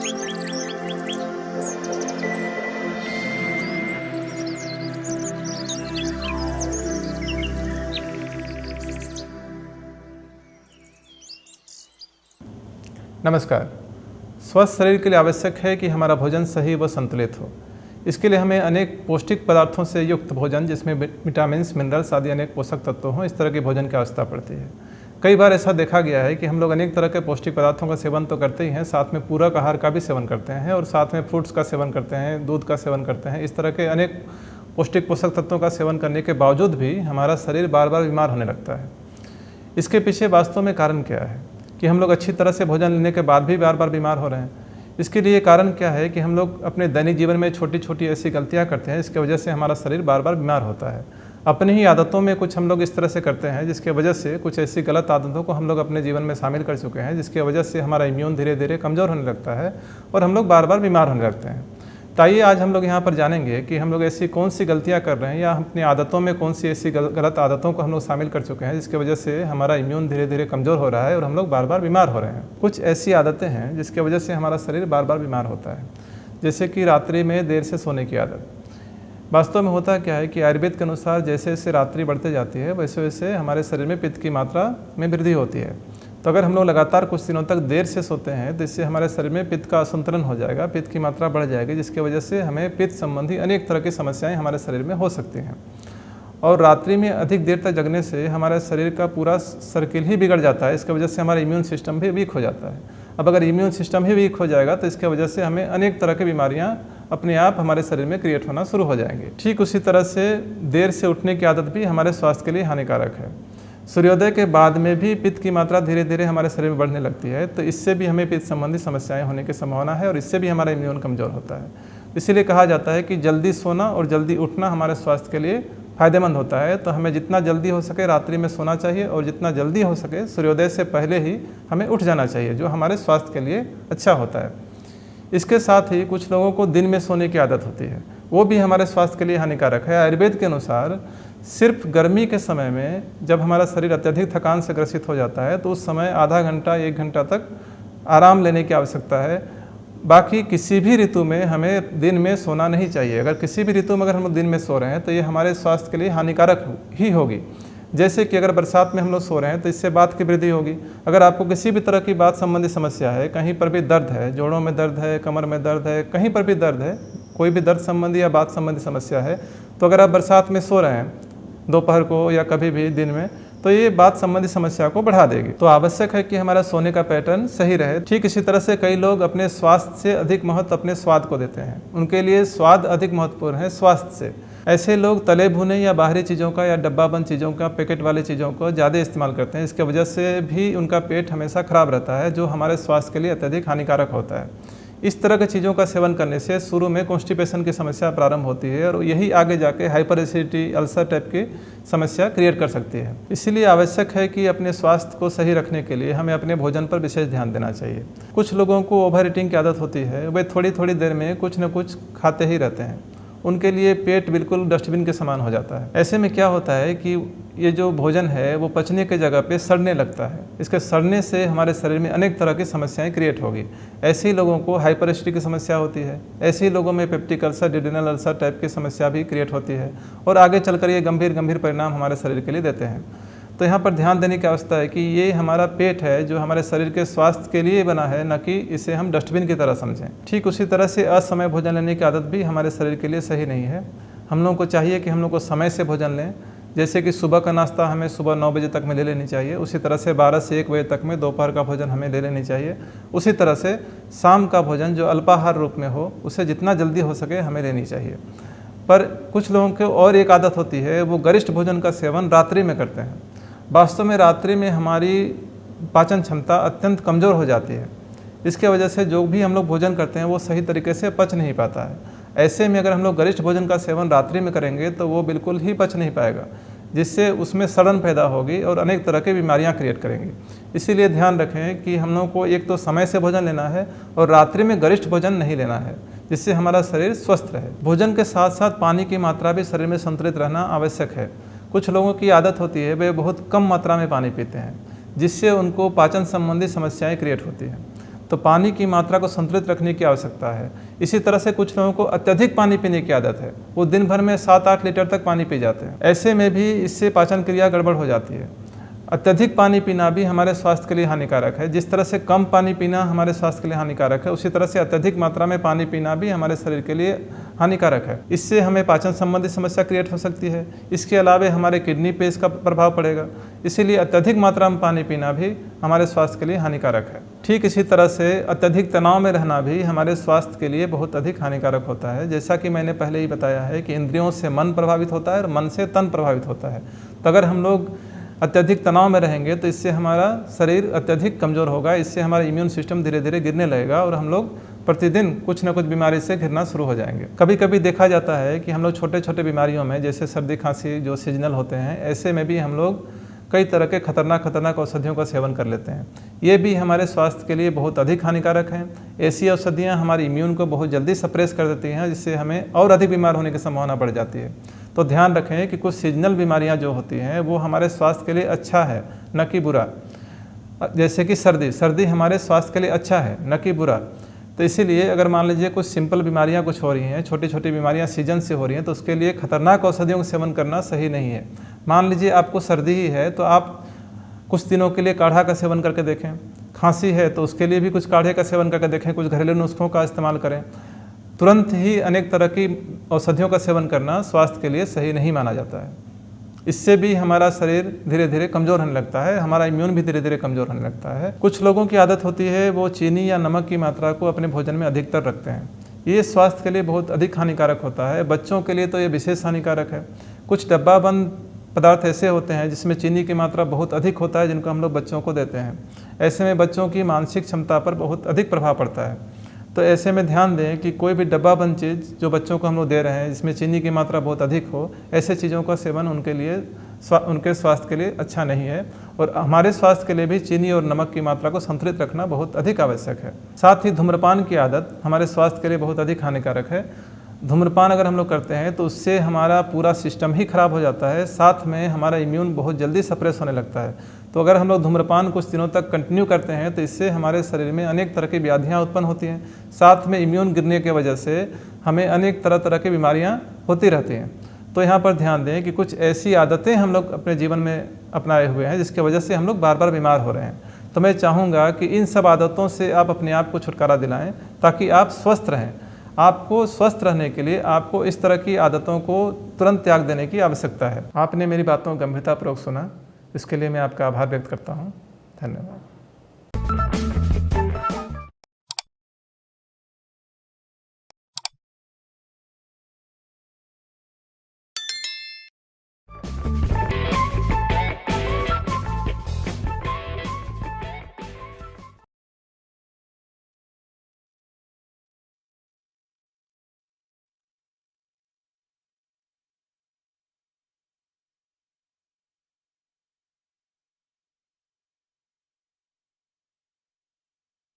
नमस्कार। स्वस्थ शरीर के लिए आवश्यक है कि हमारा भोजन सही व संतुलित हो। इसके लिए हमें अनेक पौष्टिक पदार्थों से युक्त भोजन, जिसमें विटामिन्स, मिनरल्स आदि अनेक पोषक तत्व हों, इस तरह के भोजन की आवश्यकता पड़ती है। कई बार ऐसा देखा गया है कि हम लोग अनेक तरह के पौष्टिक पदार्थों का सेवन तो करते ही हैं, साथ में पूरक आहार का भी सेवन करते हैं और साथ में फ्रूट्स का सेवन करते हैं, दूध का सेवन करते हैं। इस तरह के अनेक पौष्टिक पोषक तत्वों का सेवन करने के बावजूद भी हमारा शरीर बार बार बीमार होने लगता है। इसके पीछे वास्तव में कारण क्या है कि हम लोग अच्छी तरह से भोजन लेने के बाद भी बार बार बीमार हो रहे हैं? इसके लिए कारण क्या है कि हम लोग अपने दैनिक जीवन में छोटी छोटी ऐसी गलतियां करते हैं, इसके वजह से हमारा शरीर बार बार बीमार होता है। अपनी ही आदतों में कुछ हम लोग इस तरह से करते हैं जिसके वजह से कुछ ऐसी गलत आदतों को हम लोग अपने जीवन में शामिल कर चुके हैं, जिसकी वजह से हमारा इम्यून धीरे धीरे कमज़ोर होने लगता है और हम लोग बार बार बीमार होने लगते हैं। तो आइए आज हम लोग यहाँ पर जानेंगे कि हम लोग ऐसी कौन सी गलतियाँ कर रहे हैं या अपनी आदतों में कौन सी ऐसी गलत आदतों को हम लोग शामिल कर चुके हैं, जिसकी वजह से हमारा इम्यून धीरे धीरे कमज़ोर हो रहा है और हम लोग बार बार बीमार हो रहे हैं। कुछ ऐसी आदतें हैं जिसकी वजह से हमारा शरीर बार बार बीमार होता है, जैसे कि रात्रि में देर से सोने की आदत। वास्तव में होता क्या है कि आयुर्वेद के अनुसार जैसे जैसे रात्रि बढ़ते जाती है वैसे वैसे हमारे शरीर में पित्त की मात्रा में वृद्धि होती है। तो अगर हम लोग लगातार कुछ दिनों तक देर से सोते हैं तो इससे हमारे शरीर में पित्त का असंतुलन हो जाएगा, पित्त की मात्रा बढ़ जाएगी, जिसकी वजह से हमें पित्त संबंधी अनेक तरह की समस्याएं हमारे शरीर में हो सकती हैं। और रात्रि में अधिक देर तक जगने से हमारे शरीर का पूरा सर्किल ही बिगड़ जाता है। इसकी वजह से हमारा इम्यून सिस्टम भी वीक हो जाता है। अब अगर इम्यून सिस्टम ही वीक हो जाएगा तो इसकी वजह से हमें अनेक तरह की बीमारियाँ अपने आप हमारे शरीर में क्रिएट होना शुरू हो जाएंगे। ठीक उसी तरह से देर से उठने की आदत भी हमारे स्वास्थ्य के लिए हानिकारक है। सूर्योदय के बाद में भी पित्त की मात्रा धीरे धीरे हमारे शरीर में बढ़ने लगती है, तो इससे भी हमें पित्त संबंधी समस्याएं होने की संभावना है और इससे भी हमारा इम्यून कमज़ोर होता है। इसीलिए कहा जाता है कि जल्दी सोना और जल्दी उठना हमारे स्वास्थ्य के लिए फ़ायदेमंद होता है। तो हमें जितना जल्दी हो सके रात्रि में सोना चाहिए और जितना जल्दी हो सके सूर्योदय से पहले ही हमें उठ जाना चाहिए, जो हमारे स्वास्थ्य के लिए अच्छा होता है। इसके साथ ही कुछ लोगों को दिन में सोने की आदत होती है, वो भी हमारे स्वास्थ्य के लिए हानिकारक है। आयुर्वेद के अनुसार सिर्फ गर्मी के समय में जब हमारा शरीर अत्यधिक थकान से ग्रसित हो जाता है तो उस समय आधा घंटा 1 घंटा तक आराम लेने की आवश्यकता है। बाकी किसी भी ऋतु में हमें दिन में सोना नहीं चाहिए। अगर किसी भी ऋतु में अगर हम दिन में सो रहे हैं तो ये हमारे स्वास्थ्य के लिए हानिकारक ही होगी। जैसे कि अगर बरसात में हम लोग सो रहे हैं तो इससे बात की वृद्धि होगी। अगर आपको किसी भी तरह की बात संबंधी समस्या है, कहीं पर भी दर्द है, जोड़ों में दर्द है, कमर में दर्द है, कहीं पर भी दर्द है, कोई भी दर्द संबंधी या बात संबंधी समस्या है, तो अगर आप बरसात में सो रहे हैं दोपहर को या कभी भी दिन में, तो ये बात संबंधी समस्या को बढ़ा देगी। तो आवश्यक है कि हमारा सोने का पैटर्न सही रहे। ठीक इसी तरह से कई लोग अपने स्वास्थ्य से अधिक महत्व अपने स्वाद को देते हैं, उनके लिए स्वाद अधिक महत्वपूर्ण है स्वास्थ्य से। ऐसे लोग तले भुने या बाहरी चीज़ों का या डब्बाबंद चीज़ों का, पैकेट वाली चीज़ों को ज़्यादा इस्तेमाल करते हैं। इसके वजह से भी उनका पेट हमेशा ख़राब रहता है, जो हमारे स्वास्थ्य के लिए अत्यधिक हानिकारक होता है। इस तरह की चीज़ों का सेवन करने से शुरू में कॉन्स्टिपेशन की समस्या प्रारंभ होती है और यही आगे जाके हाइपर एसिडिटी, अल्सर टाइप की समस्या क्रिएट कर सकती है। इसीलिए आवश्यक है कि अपने स्वास्थ्य को सही रखने के लिए हमें अपने भोजन पर विशेष ध्यान देना चाहिए। कुछ लोगों को ओवर ईटिंग की आदत होती है, वे थोड़ी थोड़ी देर में कुछ न कुछ खाते ही रहते हैं। उनके लिए पेट बिल्कुल डस्टबिन के समान हो जाता है। ऐसे में क्या होता है कि ये जो भोजन है वो पचने के जगह पे सड़ने लगता है। इसके सड़ने से हमारे शरीर में अनेक तरह की समस्याएं क्रिएट होगी। ऐसे ही लोगों को हाइपर एसिडिटी की समस्या होती है, ऐसे ही लोगों में पेप्टिक अल्सर, डिड्रेनल अल्सर टाइप की समस्या भी क्रिएट होती है और आगे चलकर ये गंभीर परिणाम हमारे शरीर के लिए देते हैं। तो यहाँ पर ध्यान देने की आवश्यकता है कि ये हमारा पेट है जो हमारे शरीर के स्वास्थ्य के लिए बना है, न कि इसे हम डस्टबिन की तरह समझें। ठीक उसी तरह से असमय भोजन लेने की आदत भी हमारे शरीर के लिए सही नहीं है। हम लोगों को चाहिए कि हम लोग को समय से भोजन लें। जैसे कि सुबह का नाश्ता हमें सुबह 9 बजे तक में ले लेनी चाहिए, उसी तरह से 12 से 1 बजे तक में दोपहर का भोजन हमें ले लेनी चाहिए। उसी तरह से शाम का भोजन जो अल्पाहार रूप में हो उसे जितना जल्दी हो सके हमें लेनी चाहिए। पर कुछ लोगों को और एक आदत होती है, वो गरिष्ठ भोजन का सेवन रात्रि में करते हैं। वास्तव में रात्रि में हमारी पाचन क्षमता अत्यंत कमज़ोर हो जाती है। इसके वजह से जो भी हम लोग भोजन करते हैं वो सही तरीके से पच नहीं पाता है। ऐसे में अगर हम लोग गरिष्ठ भोजन का सेवन रात्रि में करेंगे तो वो बिल्कुल ही पच नहीं पाएगा, जिससे उसमें सड़न पैदा होगी और अनेक तरह की बीमारियां क्रिएट करेंगी। इसीलिए ध्यान रखें कि हम लोग को एक तो समय से भोजन लेना है और रात्रि में गरिष्ठ भोजन नहीं लेना है, जिससे हमारा शरीर स्वस्थ रहे। भोजन के साथ साथ पानी की मात्रा भी शरीर में संतुलित रहना आवश्यक है। कुछ लोगों की आदत होती है वे बहुत कम मात्रा में पानी पीते हैं, जिससे उनको पाचन संबंधी समस्याएं क्रिएट होती हैं। तो पानी की मात्रा को संतुलित रखने की आवश्यकता है। इसी तरह से कुछ लोगों को अत्यधिक पानी पीने की आदत है, वो दिन भर में 7-8 लीटर तक पानी पी जाते हैं। ऐसे में भी इससे पाचन क्रिया गड़बड़ हो जाती है। अत्यधिक पानी पीना भी हमारे स्वास्थ्य के लिए हानिकारक है। जिस तरह से कम पानी पीना हमारे स्वास्थ्य के लिए हानिकारक है, उसी तरह से अत्यधिक मात्रा में पानी पीना भी हमारे शरीर के लिए हानिकारक है। इससे हमें पाचन संबंधी समस्या क्रिएट हो सकती है। इसके अलावा हमारे किडनी पे इसका प्रभाव पड़ेगा। इसीलिए अत्यधिक मात्रा में पानी पीना भी हमारे स्वास्थ्य के लिए हानिकारक है। ठीक इसी तरह से अत्यधिक तनाव में रहना भी हमारे स्वास्थ्य के लिए बहुत अधिक हानिकारक होता है। जैसा कि मैंने पहले ही बताया है कि इंद्रियों से मन प्रभावित होता है और मन से तन प्रभावित होता है। तो अगर हम लोग अत्यधिक तनाव में रहेंगे तो इससे हमारा शरीर अत्यधिक कमज़ोर होगा, इससे हमारा इम्यून सिस्टम धीरे धीरे गिरने लगेगा और हम लोग प्रतिदिन कुछ न कुछ बीमारी से घिरना शुरू हो जाएंगे। कभी कभी देखा जाता है कि हम लोग छोटे छोटे बीमारियों में, जैसे सर्दी खांसी जो सीजनल होते हैं, ऐसे में भी हम लोग कई तरह के खतरनाक औषधियों का सेवन कर लेते हैं। ये भी हमारे स्वास्थ्य के लिए बहुत अधिक हानिकारक हैं। ऐसी औषधियाँ हमारी इम्यून को बहुत जल्दी सप्रेस कर देती हैं, जिससे हमें और अधिक बीमार होने की संभावना बढ़ जाती है। तो ध्यान रखें कि कुछ सीजनल बीमारियां जो होती हैं वो हमारे स्वास्थ्य के लिए अच्छा है, न कि बुरा। जैसे कि सर्दी हमारे स्वास्थ्य के लिए अच्छा है, न कि बुरा। तो इसीलिए अगर मान लीजिए कुछ सिंपल बीमारियां कुछ हो रही हैं, छोटी छोटी बीमारियां सीजन से हो रही हैं, तो उसके लिए खतरनाक औषधियों का सेवन करना सही नहीं है। मान लीजिए आपको सर्दी ही है तो आप कुछ दिनों के लिए काढ़ा का सेवन करके देखें। खांसी है तो उसके लिए भी कुछ काढ़े का सेवन करके देखें, कुछ घरेलू नुस्खों का इस्तेमाल करें। तुरंत ही अनेक तरह की औषधियों का सेवन करना स्वास्थ्य के लिए सही नहीं माना जाता है। इससे भी हमारा शरीर धीरे धीरे कमज़ोर होने लगता है, हमारा इम्यून भी धीरे धीरे कमज़ोर होने लगता है। कुछ लोगों की आदत होती है वो चीनी या नमक की मात्रा को अपने भोजन में अधिकतर रखते हैं। ये स्वास्थ्य के लिए बहुत अधिक हानिकारक होता है। बच्चों के लिए तो ये विशेष हानिकारक है। कुछ डब्बाबंद पदार्थ ऐसे होते हैं जिसमें चीनी की मात्रा बहुत अधिक होता है, जिनको हम लोग बच्चों को देते हैं। ऐसे में बच्चों की मानसिक क्षमता पर बहुत अधिक प्रभाव पड़ता है। तो ऐसे में ध्यान दें कि कोई भी डब्बाबंद चीज़ जो बच्चों को हम लोग दे रहे हैं जिसमें चीनी की मात्रा बहुत अधिक हो, ऐसे चीज़ों का सेवन उनके स्वास्थ्य के लिए अच्छा नहीं है। और हमारे स्वास्थ्य के लिए भी चीनी और नमक की मात्रा को संतुलित रखना बहुत अधिक आवश्यक है। साथ ही धूम्रपान की आदत हमारे स्वास्थ्य के लिए बहुत अधिक हानिकारक है। धूम्रपान अगर हम लोग करते हैं तो उससे हमारा पूरा सिस्टम ही खराब हो जाता है, साथ में हमारा इम्यून बहुत जल्दी सप्रेस होने लगता है। तो अगर हम लोग धूम्रपान कुछ दिनों तक कंटिन्यू करते हैं तो इससे हमारे शरीर में अनेक तरह की व्याधियाँ उत्पन्न होती हैं। साथ में इम्यून गिरने की वजह से हमें अनेक तरह की बीमारियाँ होती रहती हैं। तो यहाँ पर ध्यान दें कि कुछ ऐसी आदतें हम लोग अपने जीवन में अपनाए हुए हैं जिसकी वजह से हम लोग बार बार बीमार हो रहे हैं। तो मैं चाहूँगा कि इन सब आदतों से आप अपने आप को छुटकारा दिलाएँ ताकि आप स्वस्थ रहें। आपको स्वस्थ रहने के लिए आपको इस तरह की आदतों को तुरंत त्याग देने की आवश्यकता है। आपने मेरी बातों को गंभीरतापूर्वक सुना, इसके लिए मैं आपका आभार व्यक्त करता हूँ। धन्यवाद।